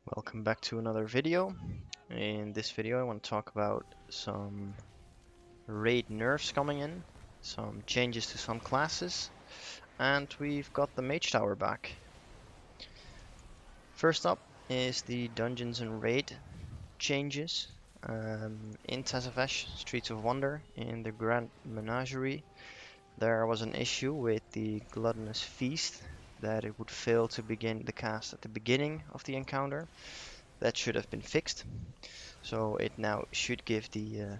Welcome back to another video. In this video I want to talk about some raid nerfs coming in, some changes to some classes, and we've got the Mage Tower back. First up is the Dungeons and Raid changes. In Tazavash, Streets of Wonder, in the Grand Menagerie, there was an issue with the Gluttonous Feast, that it would fail to begin the cast at the beginning of the encounter. That should have been fixed. So it now should give it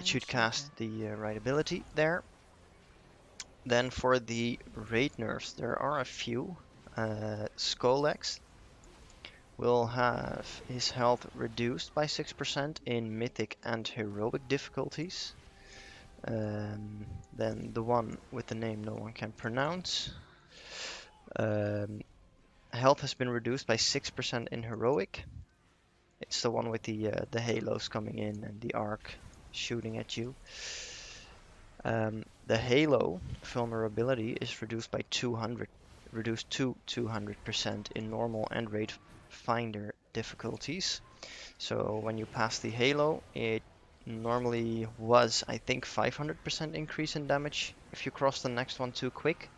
should cast the right ability there. Then for the raid nerfs, there are a few. Skolex will have his health reduced by 6% in mythic and heroic difficulties. Then the one with the name no one can pronounce. Health has been reduced by 6% in heroic. It's the one with the halos coming in and the arc shooting at you. The halo vulnerability is reduced to 200% in normal and raid finder difficulties. So when you pass the halo, it normally was, I think, 500% increase in damage if you cross the next one too quick.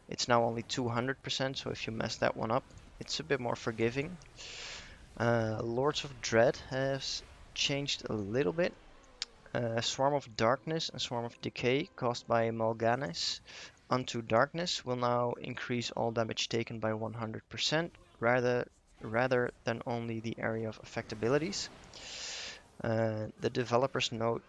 It's now only 200%, so if you mess that one up, it's a bit more forgiving. Lords of Dread has changed a little bit. Swarm of Darkness and Swarm of Decay caused by Mal'Ganis unto Darkness will now increase all damage taken by 100% rather than only the area of effect abilities. The developer's note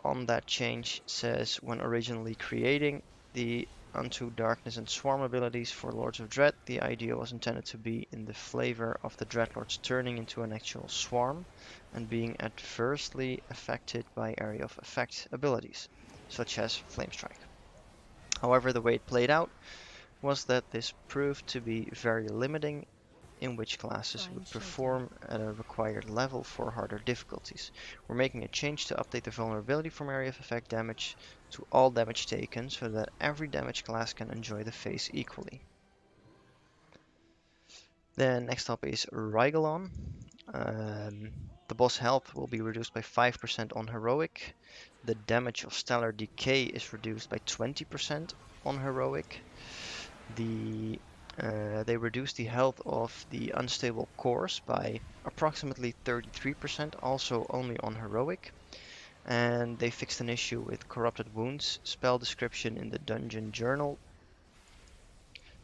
on that change says when originally creating the Unto Darkness and Swarm abilities for Lords of Dread, the idea was intended to be in the flavor of the Dreadlords turning into an actual swarm and being adversely affected by area of effect abilities, such as Flame Strike. However, the way it played out was that this proved to be very limiting in which classes would perform at a required level for harder difficulties. We're making a change to update the vulnerability from area of effect damage to all damage taken so that every damage class can enjoy the phase equally. Then next up is Rygalon. The boss health will be reduced by 5% on heroic. The damage of stellar decay is reduced by 20% on heroic. They reduce the health of the unstable cores by approximately 33%, also only on heroic. And they fixed an issue with corrupted wounds spell description in the dungeon journal.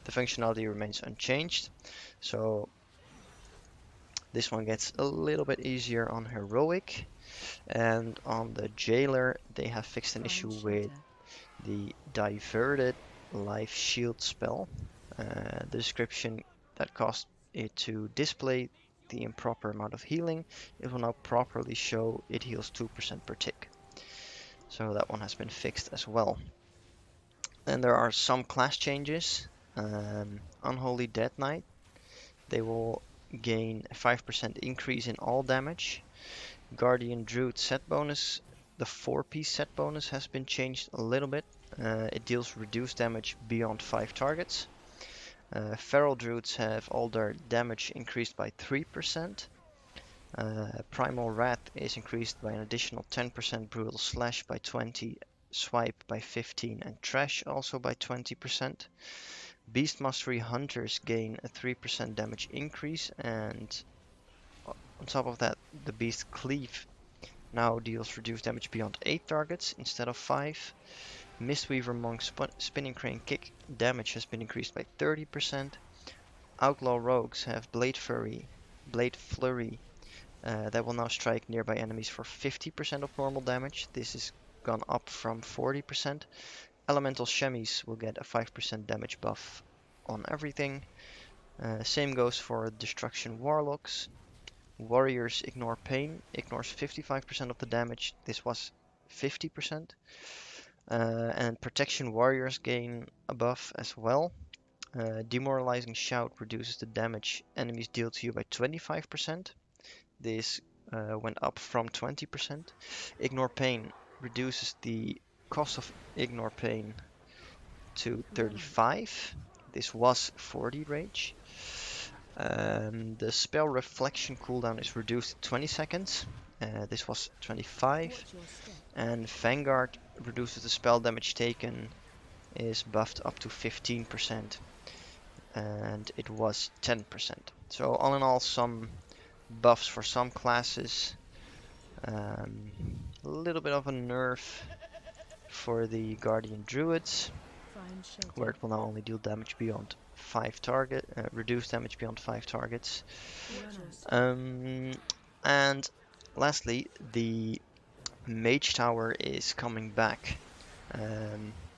The functionality remains unchanged, so this one gets a little bit easier on heroic. And on the jailer, they have fixed an issue with the diverted life shield spell. The description that caused it to display the improper amount of healing, it will now properly show it heals 2% per tick. So that one has been fixed as well. Then there are some class changes. Unholy Dead Knight, they will gain a 5% increase in all damage. Guardian Druid set bonus, the 4-piece set bonus has been changed a little bit. It deals reduced damage beyond 5 targets. Feral Druids have all their damage increased by 3%. Primal Wrath is increased by an additional 10%, Brutal Slash by 20%, Swipe by 15%, and Trash also by 20%. Beast Mastery Hunters gain a 3% damage increase, and on top of that, the Beast Cleave now deals reduced damage beyond 8 targets instead of 5. Mistweaver Monk's Spinning Crane Kick damage has been increased by 30%. Outlaw Rogues have Blade Flurry that will now strike nearby enemies for 50% of normal damage. This has gone up from 40%. Elemental Shemmies will get a 5% damage buff on everything. Same goes for Destruction Warlocks. Warriors Ignore Pain ignores 55% of the damage. This was 50%. And Protection Warriors gain a buff as well. Demoralizing Shout reduces the damage enemies deal to you by 25%. This went up from 20%. Ignore Pain reduces the cost of Ignore Pain to 35. This was 40 rage. The spell reflection cooldown is reduced to 20 seconds. This was 25. And Vanguard reduces the spell damage taken is buffed up to 15%. And it was 10%. So all in all, some buffs for some classes. A little bit of a nerf for the Guardian Druids, where it will now only deal damage beyond 5 target, reduce damage beyond 5 targets. And lastly, the Mage Tower is coming back.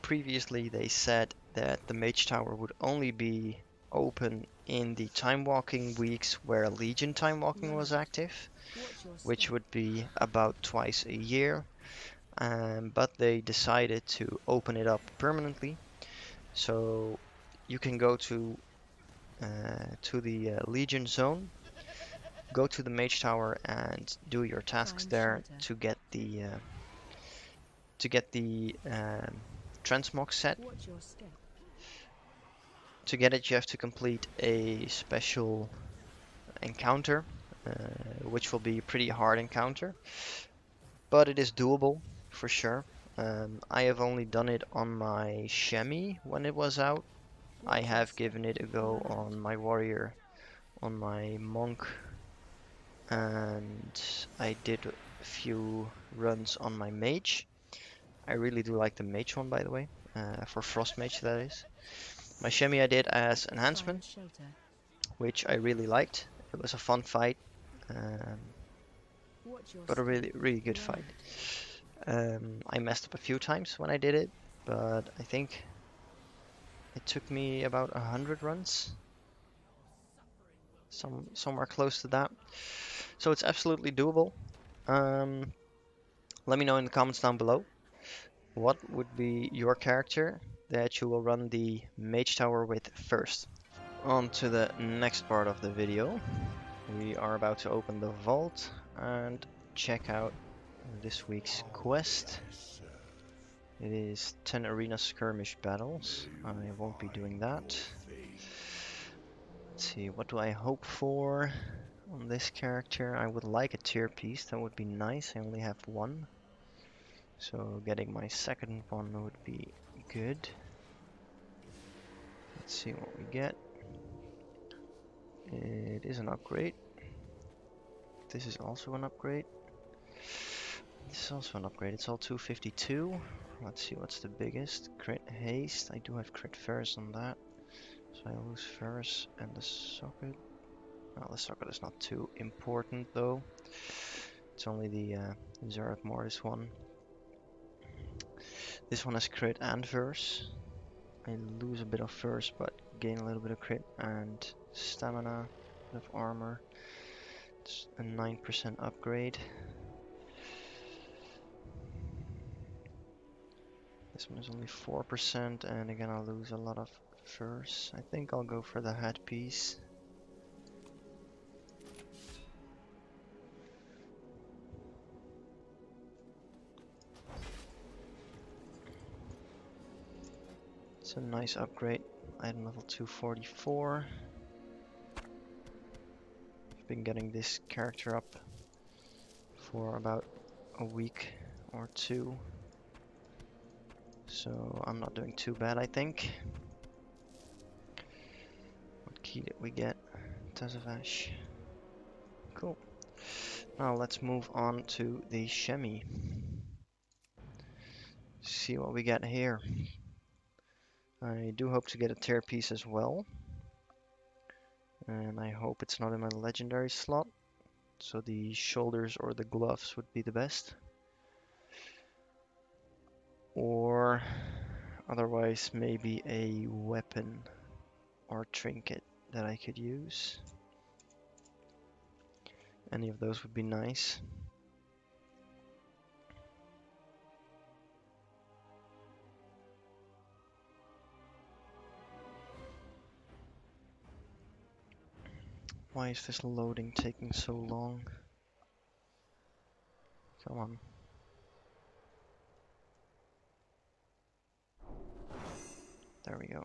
Previously they said that the Mage Tower would only be open in the time walking weeks where Legion time walking was active, which would be about twice a year. But they decided to open it up permanently, so you can go to the Legion zone, go to the Mage Tower, and do your tasks there to get the transmog set. To get it, you have to complete a special encounter, which will be a pretty hard encounter, but it is doable for sure. I have only done it on my Shemi when it was out. I have given it a go on my warrior, on my monk, and I did a few runs on my mage. I really do like the mage one, by the way, for frost mage that is. My Shemi I did as enhancement, which I really liked. It was a fun fight, um, but a really good fight. I messed up a few times when I did it, but I think it took me about 100 runs, somewhere close to that. So it's absolutely doable. Let me know in the comments down below, what would be your character that you will run the Mage Tower with first. On to the next part of the video. We are about to open the vault and check out this week's quest. It is 10 arena skirmish battles. I won't be doing that. Let's see, what do I hope for on this character? I would like a tier piece, that would be nice. I only have one, so getting my second one would be good. Let's see what we get. It is an upgrade. This is also an upgrade. This is also an upgrade. It's all 252. Let's see what's the biggest. Crit haste. I do have crit first on that, so I lose first. And the socket. Well, the socket is not too important though. It's only the Zereth Mortis one. This one has crit and verse. I lose a bit of verse, but gain a little bit of crit and stamina, bit of armor. It's a 9% upgrade. This one is only 4%, and again I'll lose a lot of verse. I think I'll go for the headpiece. It's a nice upgrade. Item level 244. I've been getting this character up for about a week or two, so I'm not doing too bad, I think. What key did we get? Tazavash. Cool. Now let's move on to the Shemi. See what we get here. I do hope to get a tear piece as well, and I hope it's not in my legendary slot, so the shoulders or the gloves would be the best, or otherwise maybe a weapon or trinket that I could use. Any of those would be nice. Why is this loading taking so long? Come on. There we go.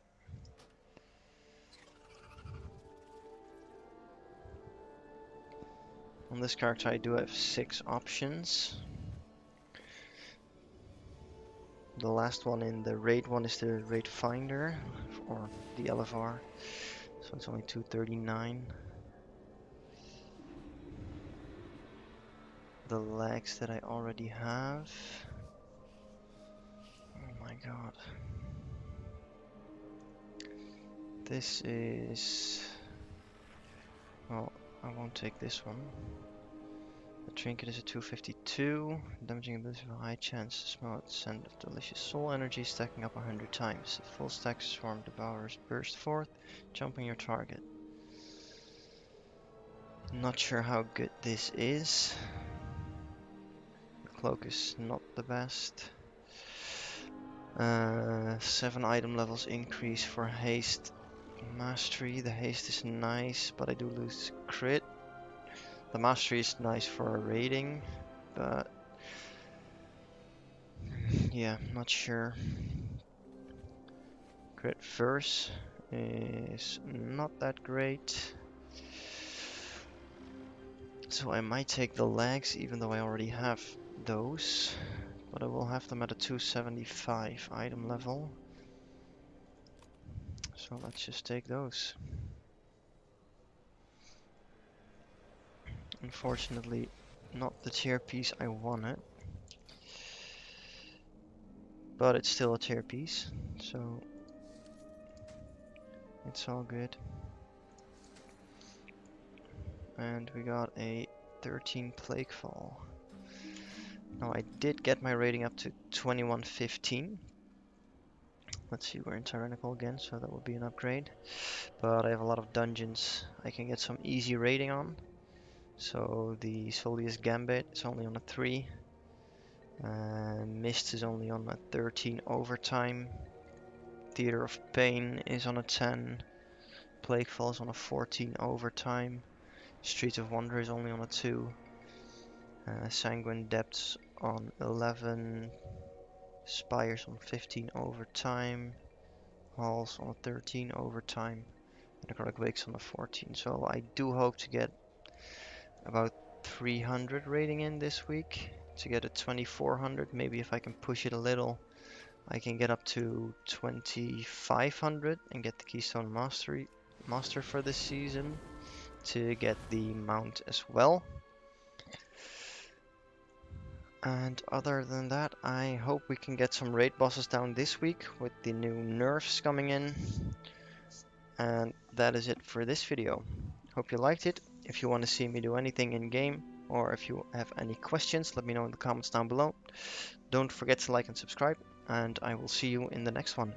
On this character I do have 6 options. The last one in the raid one is the raid finder, or the LFR, so it's only 239. The legs that I already have. Oh my god. This is... well, I won't take this one. The trinket is a 252. Damaging ability with a high chance to smell the scent of delicious soul energy, stacking up 100 times. A full stack swarm devours burst forth, jumping your target. Not sure how good this is. The cloak is not the best. 7 item levels increase for haste mastery. The haste is nice, but I do lose crit. The mastery is nice for a raiding, but yeah, not sure. Crit verse is not that great. So I might take the legs, even though I already have those. But I will have them at a 275 item level. So let's just take those. Unfortunately, not the tier piece I wanted. But it's still a tier piece, so it's all good. And we got a 13 plague fall. Now I did get my rating up to 2115. Let's see, we're in Tyrannical again, so that would be an upgrade. But I have a lot of dungeons I can get some easy rating on. So the Solius Gambit is only on a 3. Mist is only on a 13 overtime. Theater of Pain is on a 10. Plaguefall is on a 14 overtime. Streets of Wonder is only on a 2. Sanguine Depths on 11. Spires on 15 overtime. Halls on a 13 overtime. Necrotic Wakes on a 14. So I do hope to get about 300 rating in this week to get a 2400. Maybe if I can push it a little, I can get up to 2500 and get the Keystone Master for this season to get the mount as well. And other than that, I hope we can get some raid bosses down this week with the new nerfs coming in. And that is it for this video. Hope you liked it. If you want to see me do anything in game, or if you have any questions, let me know in the comments down below. Don't forget to like and subscribe, and I will see you in the next one.